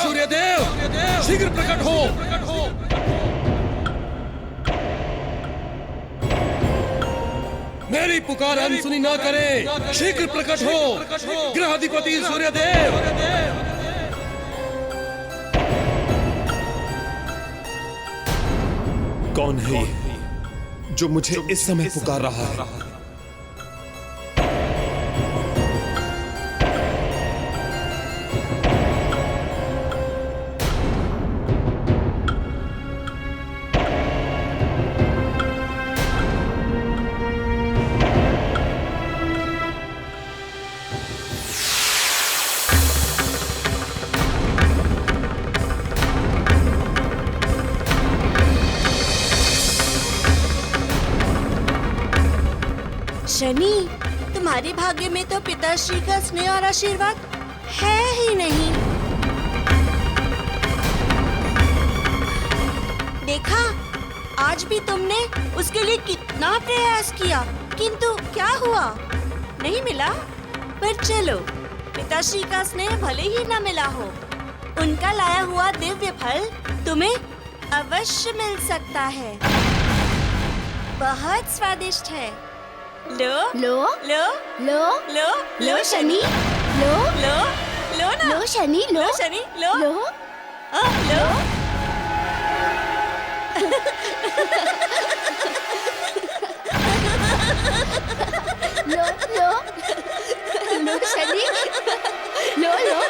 सूर्यदेव, शीघ्र प्रकट हो। मेरी पुकार अनसुनी ना करें, शीघ्र प्रकट हो ग्रहाधिपति सूर्यदेव। कौन है ये जो मुझे इस समय पुकार रहा है? शनि, तुम्हारे भाग्य में तो पिताश्री का स्नेह और आशीर्वाद है ही नहीं। देखा, आज भी तुमने उसके लिए कितना प्रयास किया, किंतु क्या हुआ? नहीं मिला। पर चलो, पिताश्री का स्नेह भले ही न मिला हो, उनका लाया हुआ दिव्य फल तुम्हें अवश्य मिल सकता है। बहुत स्वादिष्ट है। लो लो लो लो लो लो शनि, लो लो लो ना, लो शनि, लो शनि, लो लो लो। लो लो लो शनि, लो लो।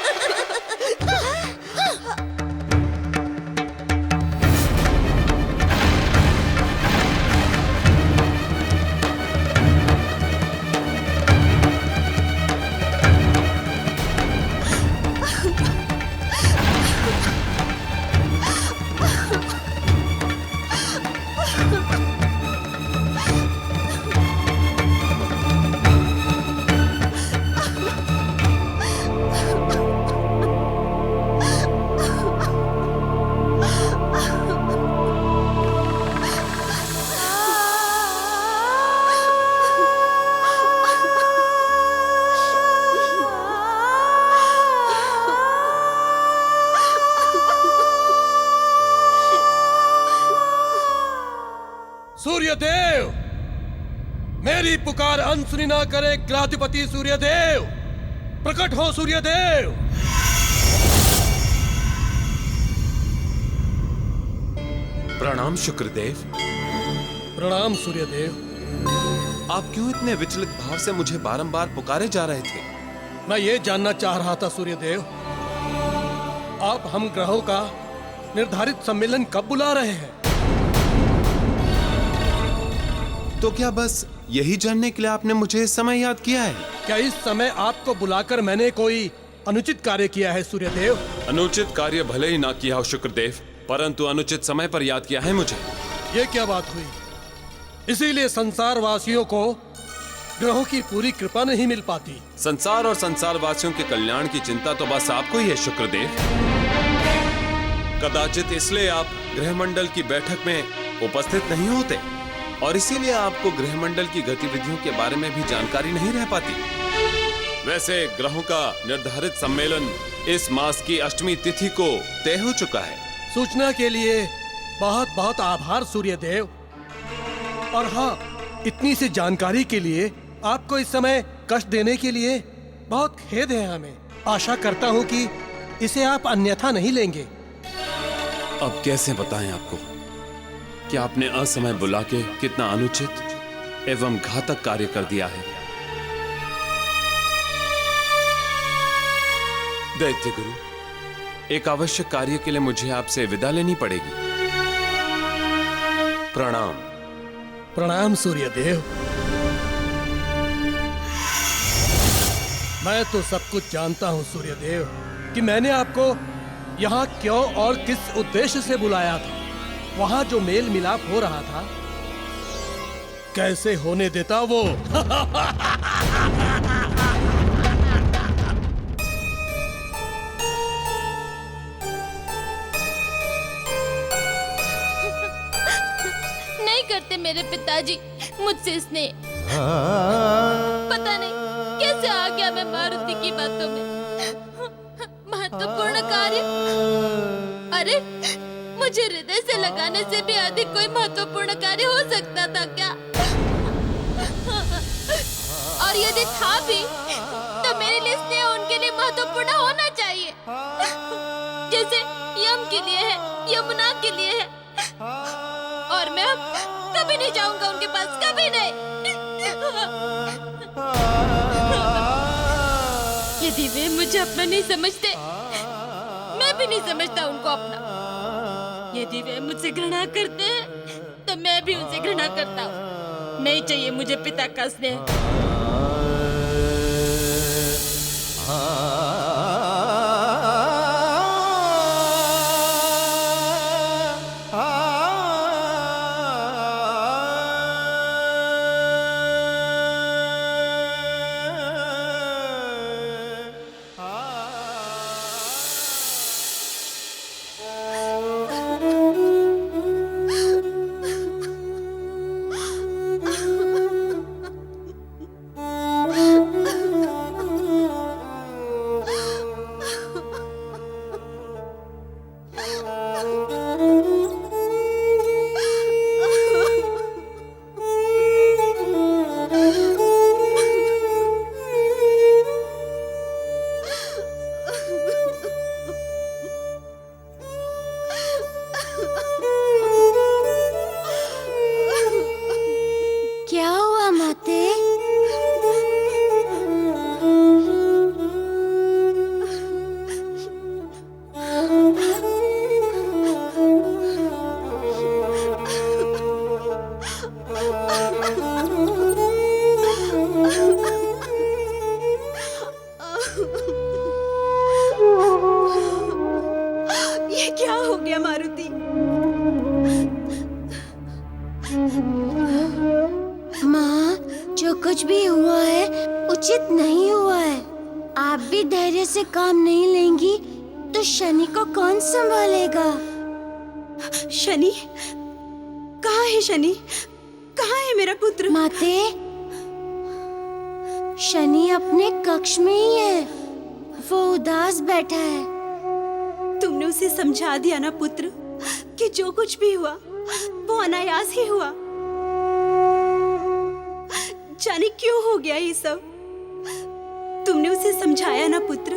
सूर्यदेव, मेरी पुकार अनसुनी ना करे ग्रहाधिपति सूर्यदेव, प्रकट हो सूर्यदेव। प्रणाम शुक्रदेव। प्रणाम सूर्यदेव। आप क्यों इतने विचलित भाव से मुझे बारंबार पुकारे जा रहे थे? मैं ये जानना चाह रहा था सूर्यदेव, आप हम ग्रहों का निर्धारित सम्मेलन कब बुला रहे हैं? तो क्या बस यही जानने के लिए आपने मुझे इस समय याद किया है? क्या इस समय आपको बुलाकर मैंने कोई अनुचित कार्य किया है सूर्यदेव? अनुचित कार्य भले ही ना किया हो शुक्रदेव, परंतु अनुचित समय पर याद किया है मुझे। ये क्या बात हुई? इसीलिए संसार वासियों को ग्रहों की पूरी कृपा नहीं मिल पाती। संसार और संसार वासियों के कल्याण की चिंता तो बस आपको ही है शुक्रदेव। कदाचित इसलिए आप गृहमंडल की बैठक में उपस्थित नहीं होते और इसीलिए आपको गृहमंडल की गतिविधियों के बारे में भी जानकारी नहीं रह पाती। वैसे ग्रहों का निर्धारित सम्मेलन इस मास की अष्टमी तिथि को तय हो चुका है। सूचना के लिए बहुत बहुत आभार सूर्यदेव। और हाँ, इतनी सी जानकारी के लिए आपको इस समय कष्ट देने के लिए बहुत खेद है हमें। आशा करता हूँ कि इसे आप अन्यथा नहीं लेंगे। अब कैसे बताएं आपको कि आपने असमय बुला के कितना अनुचित एवं घातक कार्य कर दिया है। दैत्य गुरु, एक आवश्यक कार्य के लिए मुझे आपसे विदा लेनी पड़ेगी। प्रणाम। प्रणाम सूर्यदेव। मैं तो सब कुछ जानता हूँ सूर्यदेव कि मैंने आपको यहाँ क्यों और किस उद्देश्य से बुलाया था। वहाँ जो मेल मिलाप हो रहा था, कैसे होने देता वो। नहीं करते मेरे पिताजी मुझसे स्नेह। पता नहीं कैसे आ गया मैं मारुति की बातों में। महत्वपूर्ण कार्य? अरे मुझे हृदय से लगाने से भी अधिक कोई महत्वपूर्ण कार्य हो सकता था क्या? और यदि था भी तो मेरे लिए स्नेह उनके लिए महत्वपूर्ण होना चाहिए, जैसे यम के लिए है, यमुना के लिए है। और मैं अब कभी नहीं जाऊंगा उनके पास, कभी नहीं। यदि वे मुझे अपना नहीं समझते, मैं भी नहीं समझता उनको अपना। यदि वे मुझसे घृणा करते हैं तो मैं भी उनसे घृणा करता हूँ। नहीं चाहिए मुझे पिता का स्नेह। क्या हुआ माते? ये क्या हो गया मारुति? माँ, जो कुछ भी हुआ है उचित नहीं हुआ है। आप भी धैर्य से काम नहीं लेंगी तो शनि को कौन संभालेगा? शनि? कहाँ है शनि? कहाँ है मेरा पुत्र? माते, शनि अपने कक्ष में ही है। वो उदास बैठा है। तुमने उसे समझा दिया ना पुत्र कि जो कुछ भी हुआ वो अनायास ही हुआ। जाने क्यों हो गया ये सब? तुमने उसे समझाया ना पुत्र?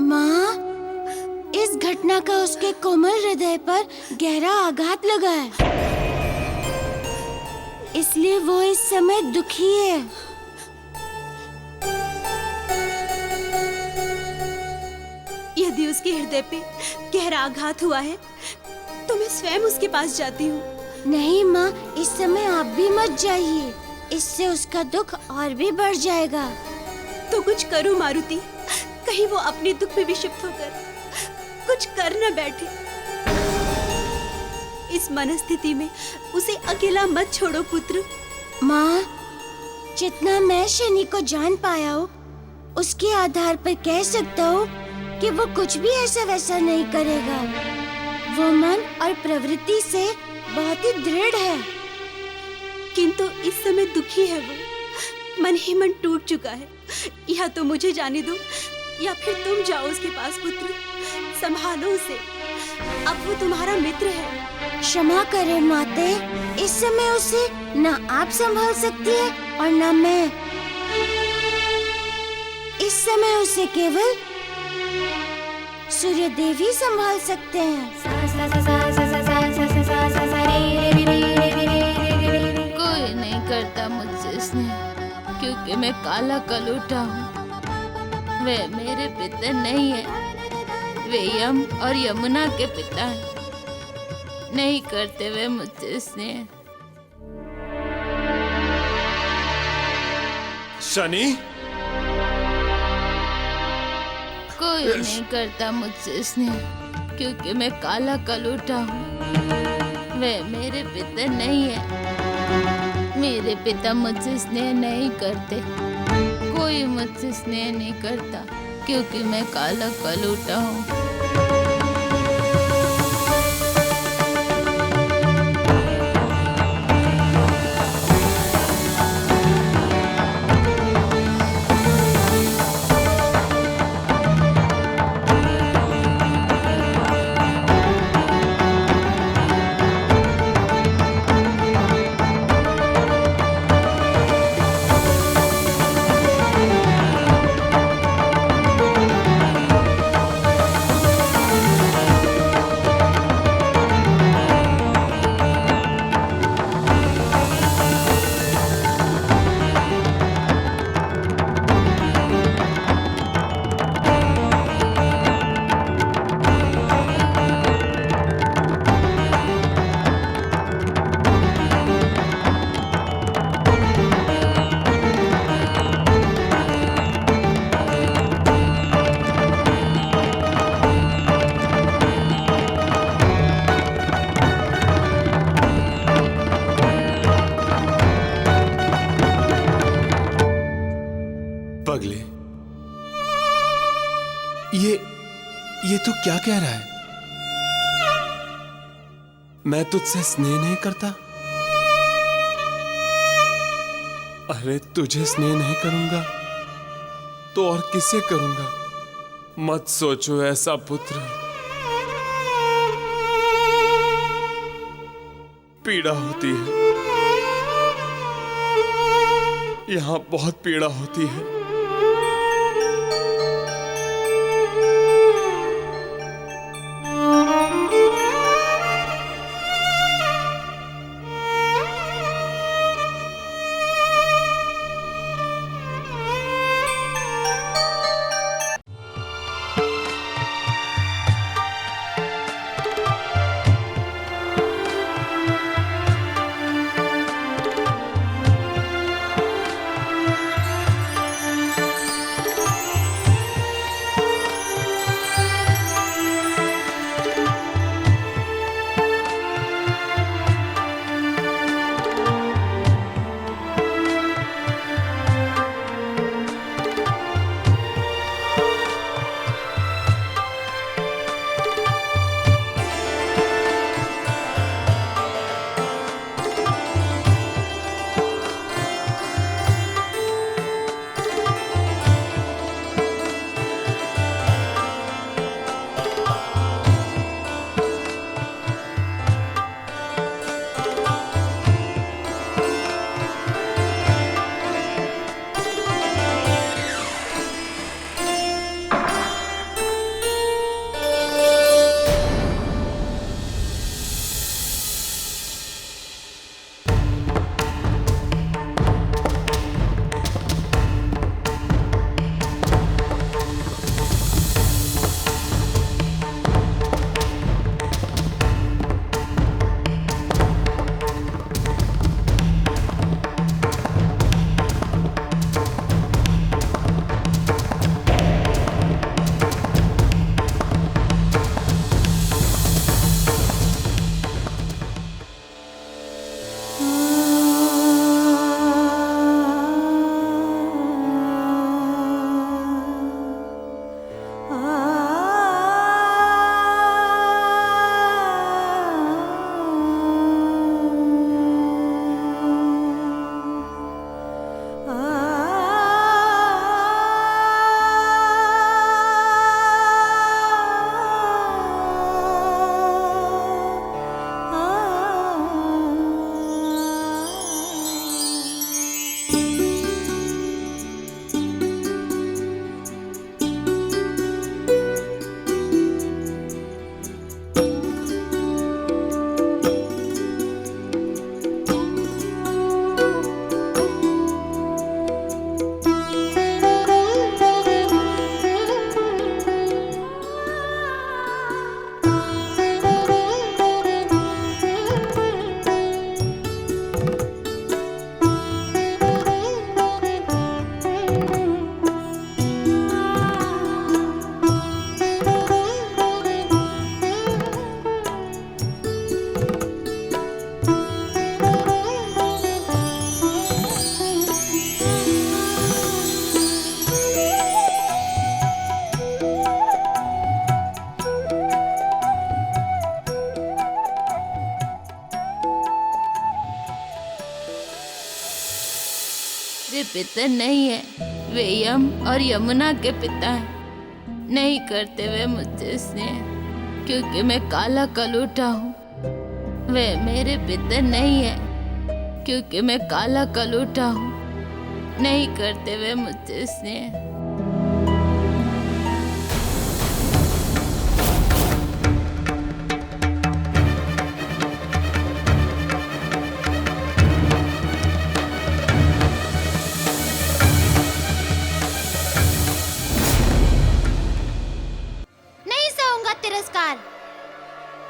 माँ, इस घटना का उसके कोमल हृदय पर गहरा आघात लगा है, इसलिए वो इस समय दुखी है। यदि उसके हृदय पे गहरा आघात हुआ है तो मैं स्वयं उसके पास जाती हूँ। नहीं माँ, इस समय आप भी मत जाइए, इससे उसका दुख और भी बढ़ जाएगा। तो कुछ करो मारुति, कहीं वो अपने दुख में विक्षिप्त होकर कुछ कर न बैठे। इस मनस्थिति में उसे अकेला मत छोड़ो पुत्र। माँ, जितना मैं शनि को जान पाया हूँ, उसके आधार पर कह सकता हूँ कि वो कुछ भी ऐसा वैसा नहीं करेगा। वो मन और प्रवृत्ति से बहुत ही दृढ़ है। किंतु इस समय दुखी है वो, मन ही मन टूट चुका है। या तो मुझे जाने दो या फिर तुम जाओ उसके पास पुत्र, संभालो उसे, अब वो तुम्हारा मित्र है। क्षमा करें माते, इस समय उसे न आप संभाल सकती है और न मैं। इस समय उसे केवल सूर्य देवी संभाल सकते हैं। कोई नहीं करता मुझसे स्नेह, क्योंकि मैं काला कलूटा हूँ। वे मेरे पिता नहीं है, वे यम और यमुना के पिता हैं। नहीं करते वे मुझसे स्नेह। शनि, कोई नहीं करता मुझसे स्नेह, क्योंकि मैं काला कलूटा हूँ। वे मेरे पिता नहीं है, मेरे पिता मुझसे स्नेह नहीं करते। कोई मुझसे स्नेह नहीं करता, क्योंकि मैं काला कलूटा हूँ। क्या कह रहा है? मैं तुझसे स्नेह नहीं करता? अरे तुझे स्नेह नहीं करूंगा तो और किसे करूंगा? मत सोचो ऐसा पुत्र। पीड़ा होती है, यहां बहुत पीड़ा होती है। वे पिता नहीं है, वे यम और यमुना के पिता हैं। नहीं करते वे मुझसे स्नेह, क्योंकि मैं काला कलूटा हूँ। वे मेरे पिता नहीं है, क्योंकि मैं काला कलूटा हूँ। नहीं करते वे मुझसे स्नेह।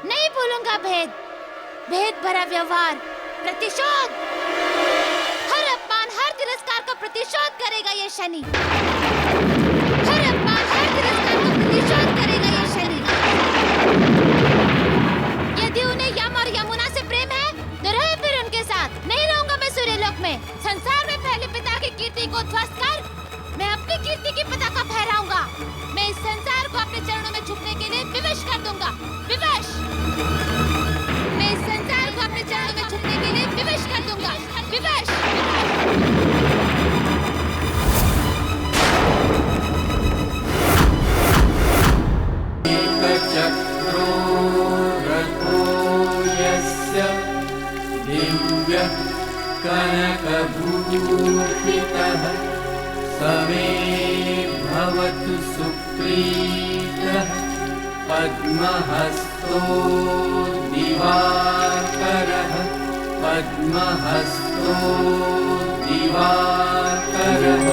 नहीं भूलूंगा भेद, भेद भरा व्यवहार, प्रतिशोध। हर अपमान, हर तिरस्कार का प्रतिशोध करेगा ये शनि। हर अपमान, हर तिरस्कार का प्रतिशोध करेगा ये शनि। यदि उन्हें यम और यमुना से प्रेम है तो रहे फिर उनके साथ। नहीं रहूंगा मैं सूर्यलोक में। संसार में पहले पिता की कीर्ति को ध्वस्त कर मैं अपनी कीर्ति की पताका फहराऊंगा। मैं इस संसार को अपने चरणों में झुकने के लिए विवश मैं इस संसार को अपने चरणों में चुनने के लिए विवश कर दूंगा। विवश। चक्रो रथो यस्य दिव्य कनकभूषितः स मे भवतु सुप्रीतः पद्महस्तो दिवाकरः पद्महस्तो दिवाकरः।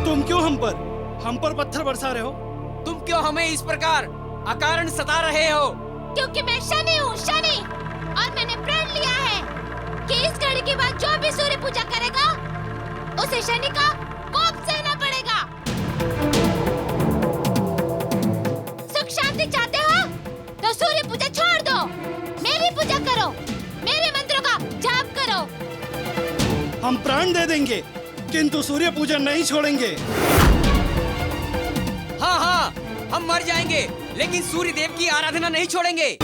तुम क्यों हम पर पत्थर बरसा रहे हो? तुम क्यों हमें इस प्रकार अकारण सता रहे हो? क्योंकि मैं शनि हूँ, शनि। और मैंने प्रण लिया है कि इस घड़ी के बाद जो भी सूर्य पूजा करेगा उसे शनि का कोप सहना पड़ेगा। सुख शांति चाहते हो तो सूर्य पूजा छोड़ दो, मेरी पूजा करो, मेरे मंत्रों का जाप करो। हम प्राण दे देंगे किंतु सूर्य पूजा नहीं छोड़ेंगे। हाँ हाँ, हम मर जाएंगे लेकिन सूर्य देव की आराधना नहीं छोड़ेंगे।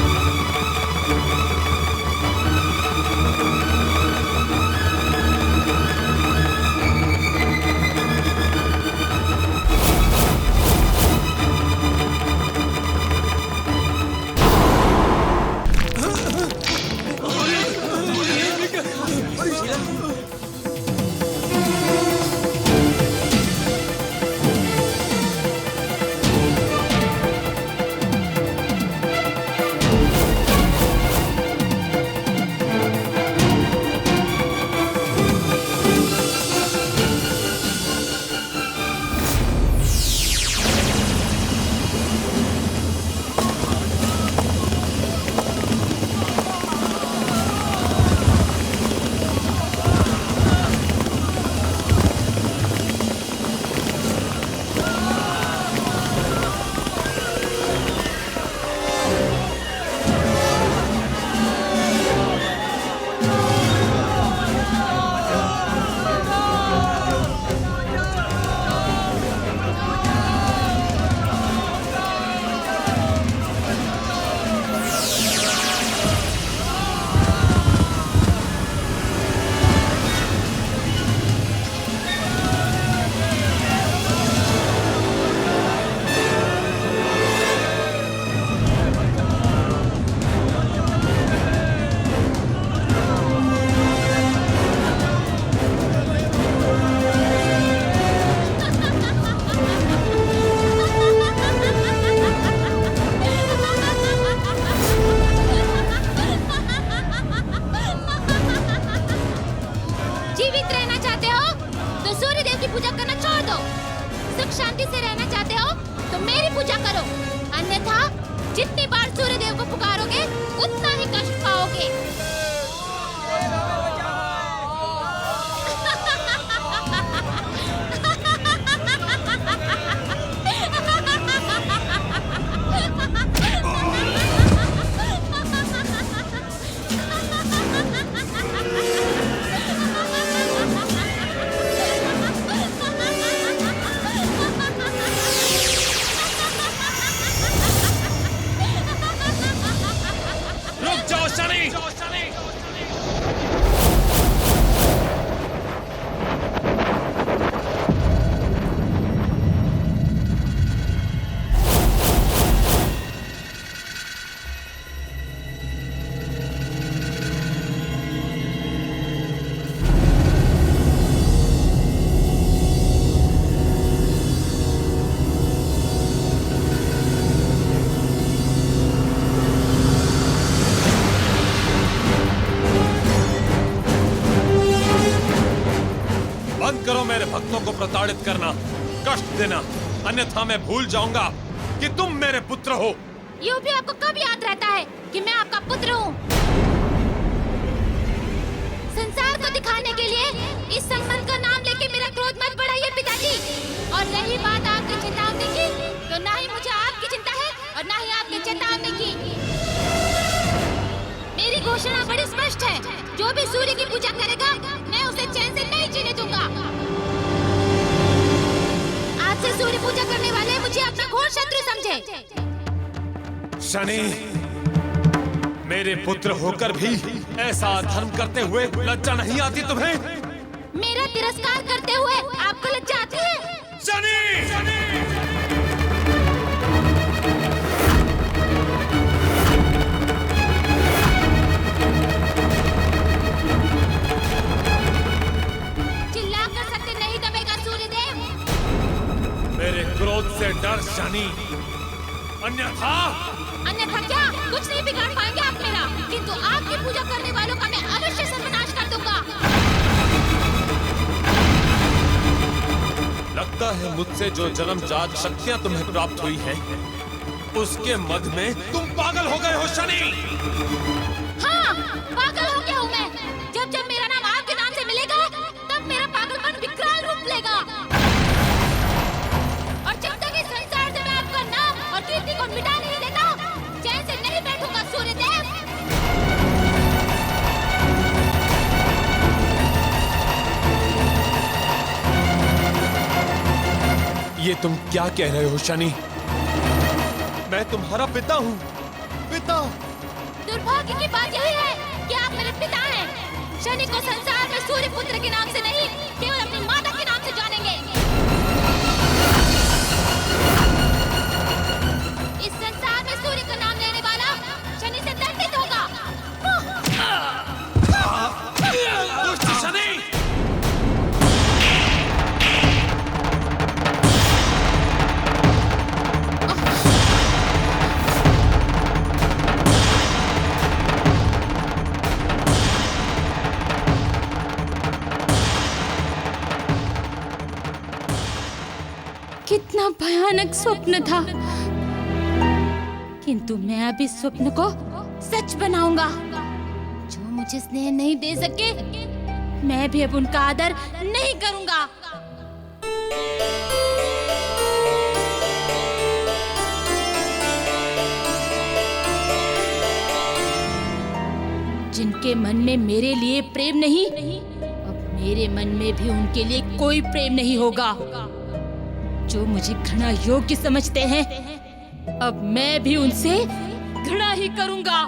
शांति से रहना चाहते हो तो मेरी पूजा करो, अन्यथा जितनी बार सूर्य देव को पुकारोगे उतना ही कष्ट पाओगे। बंद करो मेरे भक्तों को प्रताड़ित करना, कष्ट देना, अन्यथा मैं भूल जाऊंगा कि तुम मेरे पुत्र हो। यूं भी आपको कब याद रहता है कि मैं आपका पुत्र हूँ? संसार को दिखाने के लिए इस संबंध का नाम लेके मेरा क्रोध मत बढ़ाइए पिताजी। और रही बात आपकी चेतावनी की, तो ना ही मुझे आपकी चिंता है और ना ही आपकी चेतावनी की। मेरी घोषणा बड़ी स्पष्ट है, जो भी सूर्य की पूजा करेगा मैं उसे चैन से नहीं जीने दूंगा। आज से सूर्य पूजा करने वाले मुझे अपना घोर शत्रु समझे। शनि, मेरे पुत्र होकर भी ऐसा धर्म करते हुए लज्जा नहीं आती तुम्हें? मेरा तिरस्कार करते हुए आपको लज्जा आती है? शनि! चिल्लाकर सत्य नहीं दबेगा सूर्यदेव। मेरे क्रोध से डर शनि, अन्यथा क्या? कुछ नहीं बिगाड़ पाएंगे आप मेरा, किंतु आपकी पूजा करने वालों का मैं अवश्य सर्वनाश कर दूंगा। लगता है मुझसे जो जन्मजात शक्तियां तुम्हें प्राप्त हुई हैं, उसके मद में तुम पागल हो गए हो शनि। हाँ, पागल हो गया हूँ मैं। जब जब मेरा नाम आपके नाम से मिलेगा, तब मेरा पागलपन विकराल रूप लेगा। और जब तक इस संसार से मैं आपका नाम और कीर्ति को मिटा नहीं देता, चैन से नहीं बैठूंगा सूर्यदेव। ये तुम क्या कह रहे हो शनि? मैं तुम्हारा पिता हूँ। पिता? दुर्भाग्य की बात यही है कि आप मेरे पिता हैं। शनि को संसार में सूर्य पुत्र के नाम से नहीं, केवल अपनी माता के नाम से जानेंगे। इस संसार में सूर्य का नाम लेने वाला शनि से दंडित होगा। दुष्ट शनि! कितना भयानक स्वप्न था, किंतु मैं अब इस स्वप्न को सच बनाऊंगा। जो मुझे स्नेह नहीं दे सके, मैं भी अब उनका आदर नहीं करूंगा। जिनके मन में मेरे लिए प्रेम नहीं, अब मेरे मन में भी उनके लिए कोई प्रेम नहीं होगा। जो मुझे घृणा योग्य समझते हैं, अब मैं भी उनसे घृणा ही करूंगा।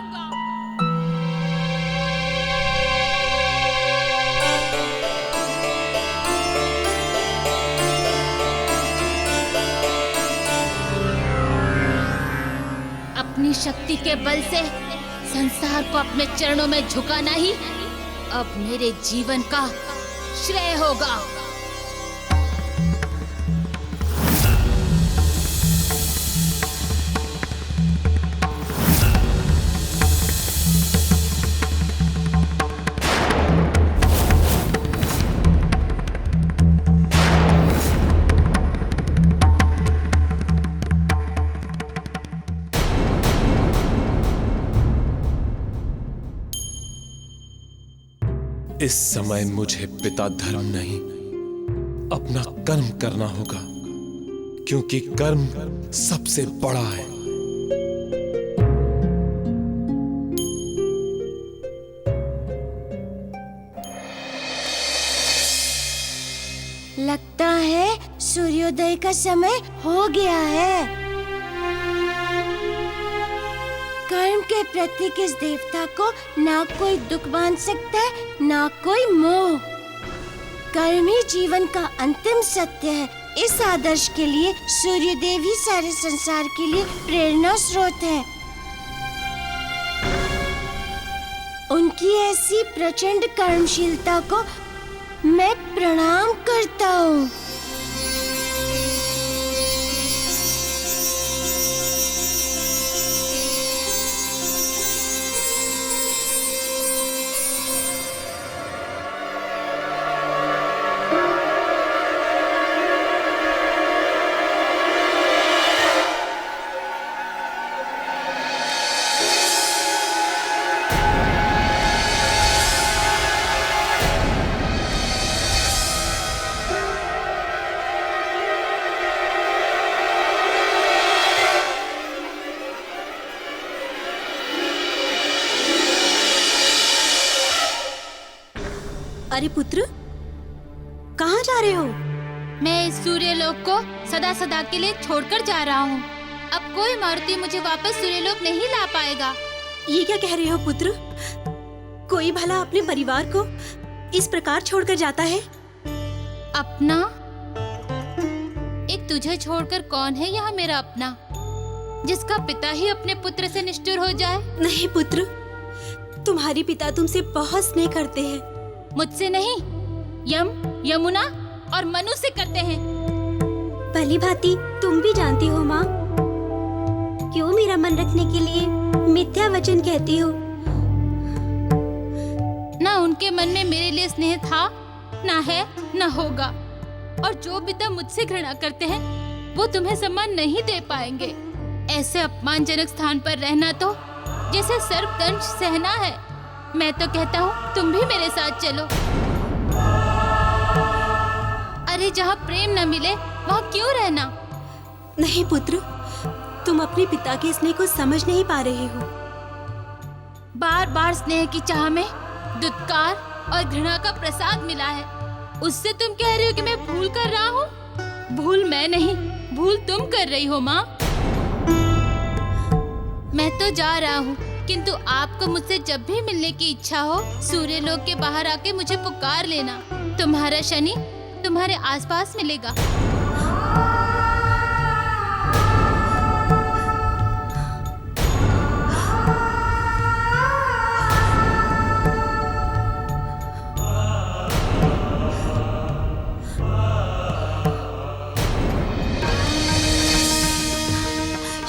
अपनी शक्ति के बल से संसार को अपने चरणों में झुकाना ही अब मेरे जीवन का श्रेय होगा। इस समय मुझे पिता धर्म नहीं, अपना कर्म करना होगा, क्योंकि कर्म सबसे बड़ा है। लगता है सूर्योदय का समय हो गया है। कर्म के प्रतीक इस देवता को ना कोई दुख बांध सकता है, ना कोई मोह। कर्म ही जीवन का अंतिम सत्य है। इस आदर्श के लिए सूर्यदेव ही सारे संसार के लिए प्रेरणा स्रोत है। उनकी ऐसी प्रचंड कर्मशीलता को मैं प्रणाम करता हूँ। अरे पुत्र, कहाँ जा रहे हो? मैं इस सूर्यलोक को सदा सदा के लिए छोड़कर जा रहा हूँ। अब कोई मारुति मुझे वापस सूर्यलोक नहीं ला पाएगा। ये क्या कह रहे हो पुत्र? कोई भला अपने परिवार को इस प्रकार छोड़कर जाता है? अपना? एक तुझे छोड़कर कौन है यहाँ मेरा अपना, जिसका पिता ही अपने पुत्र से निष्ठुर हो जाए? नहीं पुत्र, तुम्हारे पिता तुमसे बहुत स्नेह करते हैं। मुझसे नहीं, यमुना और मनु से करते हैं। भली भांति तुम भी जानती हो माँ। क्यों मेरा मन रखने के लिए मिथ्या वचन कहती हो? ना उनके मन में मेरे लिए स्नेह था, ना है, ना होगा। और जो पिता मुझसे घृणा करते हैं, वो तुम्हें सम्मान नहीं दे पाएंगे। ऐसे अपमानजनक स्थान पर रहना तो जैसे सर्पदंश सहना है। मैं तो कहता हूँ तुम भी मेरे साथ चलो। अरे जहाँ प्रेम न मिले वहाँ क्यों रहना? नहीं पुत्र, तुम अपने पिता के स्नेह को समझ नहीं पा रहे हो। बार बार स्नेह की चाह में दुत्कार और घृणा का प्रसाद मिला है। उससे तुम कह रही हो कि मैं भूल कर रहा हूँ? भूल मैं नहीं, भूल तुम कर रही हो माँ। मैं तो जा रहा हूँ, किंतु आपको मुझसे जब भी मिलने की इच्छा हो, सूर्यलोक के बाहर आके मुझे पुकार लेना। तुम्हारा शनि तुम्हारे आसपास मिलेगा।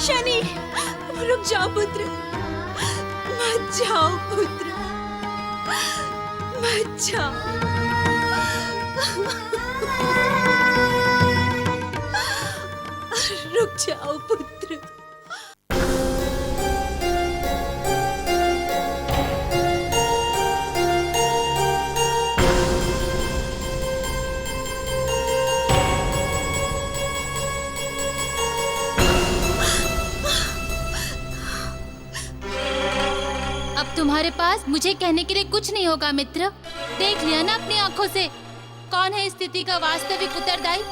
शनि, रुक जाओ पुत्र, मत जाओ पुत्र, मत जाओ। रुक जाओ पुत्र। अब तुम्हारे पास मुझे कहने के लिए कुछ नहीं होगा मित्र। देख लिया ना अपनी आंखों से, कौन है इस स्थिति का वास्तविक उत्तरदायी।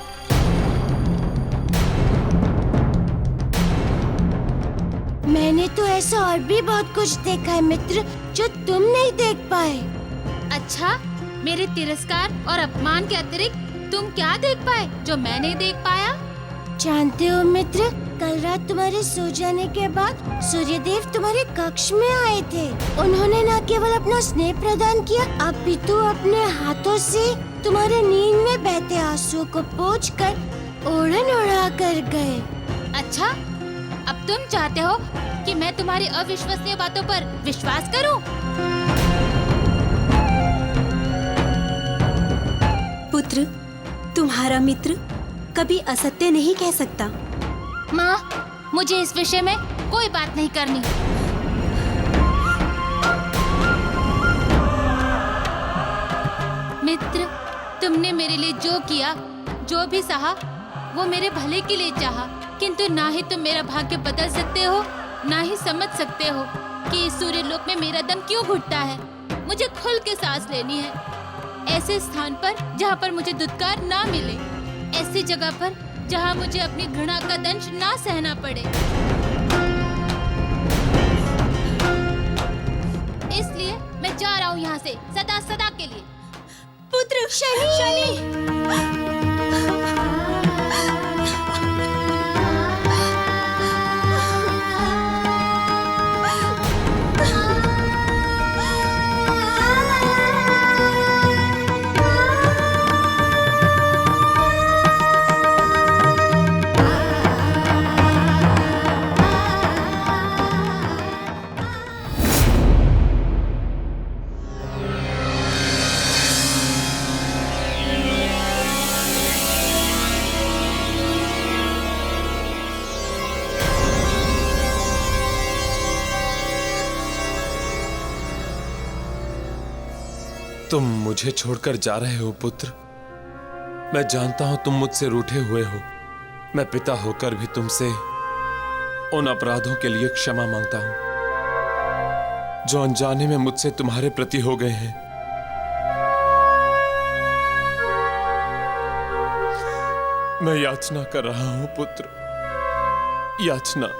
मैंने तो ऐसा और भी बहुत कुछ देखा है मित्र, जो तुम नहीं देख पाए। अच्छा, मेरे तिरस्कार और अपमान के अतिरिक्त तुम क्या देख पाए जो मैं नहीं देख पाया? जानते हो मित्र, कल रात तुम्हारे सो जाने के बाद सूर्यदेव तुम्हारे कक्ष में आए थे। उन्होंने न केवल अपना स्नेह प्रदान किया, अपितु अपने हाथों से तुम्हारे नींद में बहते आंसुओं को पोंछकर ओढ़न उड़ा कर गए। अच्छा, अब तुम चाहते हो कि मैं तुम्हारी अविश्वसनीय बातों पर विश्वास करूं? पुत्र, तुम्हारा मित्र कभी असत्य नहीं कह सकता। माँ, मुझे इस विषय में कोई बात नहीं करनी। मित्र, तुमने मेरे लिए जो किया, जो भी सहा, वो मेरे भले के लिए चाहा। किंतु ना ही तुम मेरा भाग्य बदल सकते हो, ना ही समझ सकते हो कि इस सूर्यलोक में मेरा दम क्यों घुटता है। मुझे खुल के सांस लेनी है, ऐसे स्थान पर जहाँ पर मुझे दुत्कार ना मिले, ऐसी जगह पर जहाँ मुझे अपनी घृणा का दंश ना सहना पड़े। इसलिए मैं जा रहा हूँ यहाँ से सदा सदा के लिए। पुत्र, शनि। तुम मुझे छोड़कर जा रहे हो पुत्र। मैं जानता हूं तुम मुझसे रूठे हुए हो। मैं पिता होकर भी तुमसे उन अपराधों के लिए क्षमा मांगता हूं जो अनजाने में मुझसे तुम्हारे प्रति हो गए हैं। मैं याचना कर रहा हूं पुत्र, याचना।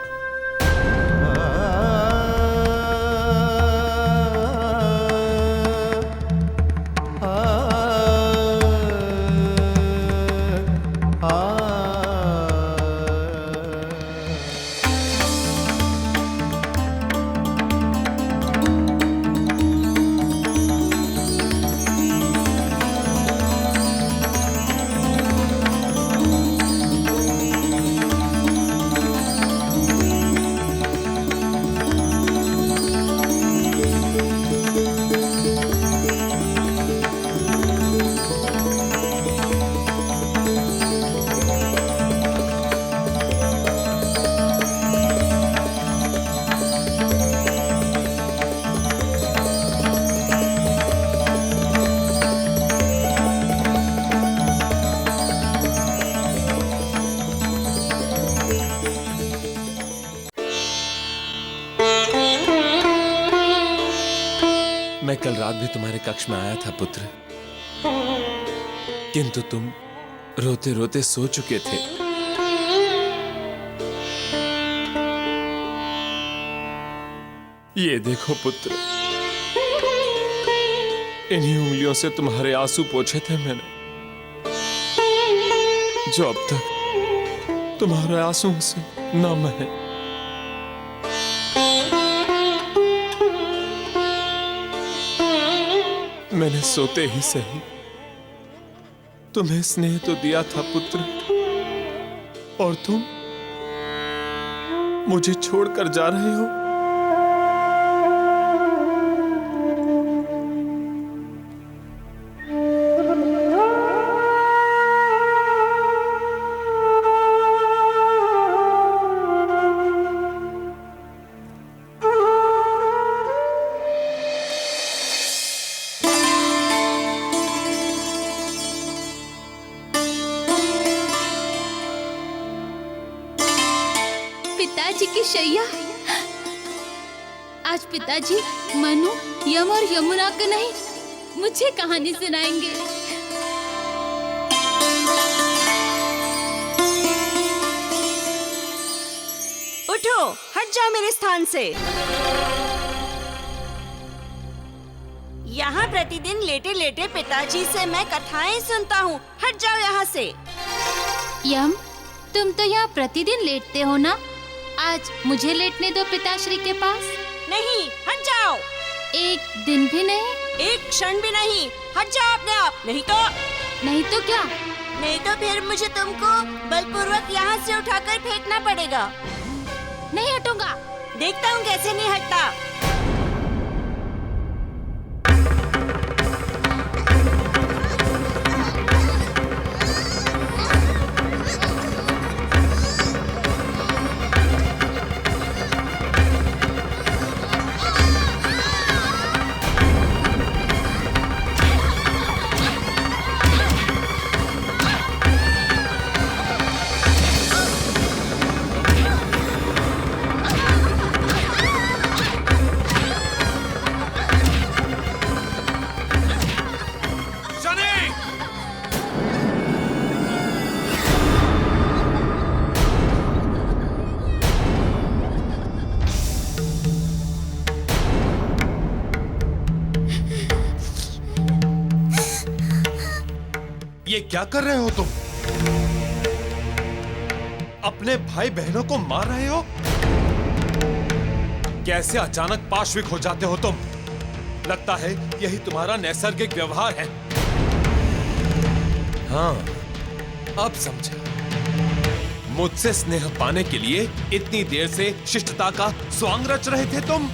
मैं कल रात भी तुम्हारे कक्ष में आया था पुत्र, किंतु तुम रोते रोते सो चुके थे। ये देखो पुत्र, इन्हीं उंगलियों से तुम्हारे आंसू पोंछे थे मैंने, जो अब तक तुम्हारे आंसुओं से नम है। मैंने सोते ही सही तुम्हें स्नेह तो दिया था पुत्र, और तुम मुझे छोड़कर जा रहे हो। पिताजी की शैया। आज पिताजी मनु, यम और यमुना को नहीं, मुझे कहानी सुनाएंगे। उठो, हट जाओ मेरे स्थान से। यहाँ प्रतिदिन लेटे लेटे पिताजी से मैं कथाएं सुनता हूँ। हट जाओ यहाँ से। यम, तुम तो यहाँ प्रतिदिन लेटते हो ना? आज मुझे लेटने दो पिताश्री के पास। नहीं, हट जाओ। एक दिन भी नहीं? एक क्षण भी नहीं। हट जाओ अपने आप, नहीं तो क्या? नहीं तो फिर मुझे तुमको बलपूर्वक यहाँ से उठाकर फेंकना पड़ेगा। नहीं हटूंगा। देखता हूँ कैसे नहीं हटता। ये क्या कर रहे हो तुम? अपने भाई बहनों को मार रहे हो? कैसे अचानक पाशविक हो जाते हो तुम? लगता है यही तुम्हारा नैसर्गिक व्यवहार है। हाँ, अब समझा। मुझसे स्नेह पाने के लिए इतनी देर से शिष्टता का स्वांग रच रहे थे तुम।